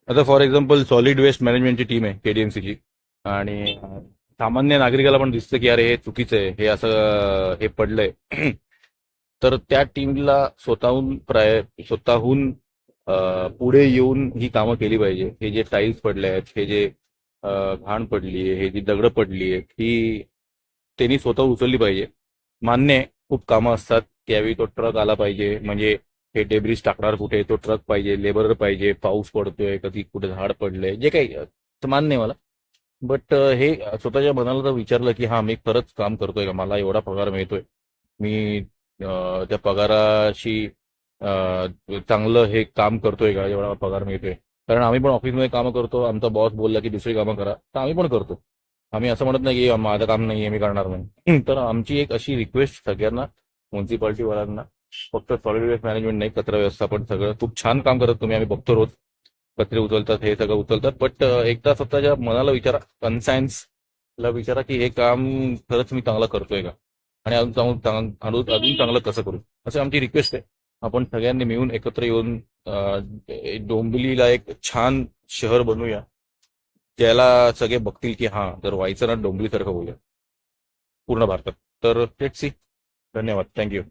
आता for example solid waste मॅनेजमेंटची team आहे केडीएमसीची, आणि सामान्य नागरिकाला पण दिसतं की अरे हे चुकीचं आहे, हे असं हे पडलंय. तर त्या टीमला स्वतःहून पुढे येऊन ही कामं केली पाहिजे. हे जे टाईल्स पडले आहेत, हे जे घाण पडली आहे, हे जी दगडं पडली आहेत, ही त्यांनी स्वतः उचलली पाहिजे. मान्य आहे, खूप कामं असतात, त्यावेळी तो ट्रक आला पाहिजे. म्हणजे हे डेब्रिज टाकणार कुठे, तो ट्रक पाहिजे, लेबर पाहिजे, पाऊस पडतोय, कधी कुठे झाड पडलंय, जे काही तर मान्य आहे मला. बट हे स्वतःच्या मनाला जर विचारलं की हा मी खरंच काम करतोय का, मला एवढा पगार मिळतोय, मी त्या पगाराशी चांगलं हे काम करतोय का, एवढा पगार मिळतोय. कारण आम्ही पण ऑफिसमध्ये कामं करतो, आमचा बॉस बोलला की दुसरी कामं करा, तर आम्ही पण करतो. आम्ही असं म्हणत नाही की माझं काम नाहीये, मी करणार नाही. तर आमची एक अशी रिक्वेस्ट सगळ्यांना, म्युन्सिपाल्टीवाल्यांना, फक्त सॉलिड वेस्ट मॅनेजमेंट नाही, कचरा व्यवस्थापन सगळं खूप छान काम करत तुम्ही, आम्ही बघतो रोज कचरे उचलतात, हे सगळं उचलतात. बट एकदा स्वतःच्या मनाला विचारा, कन्सायन्सला विचारा की हे काम खरंच मी चांगलं करतोय का, आणि अजून चांगलं कसं करू, असं आमची रिक्वेस्ट आहे. आपण सगळ्यांनी मिळून एकत्र येऊन डोंबिवलीला एक छान शहर बनवूया, ज्याला सगळे बघतील की हा जर व्हायचं ना डोंबिवलीसारखं होऊया पूर्ण भारतात. तर लेट्स सी. धन्यवाद. थँक्यू.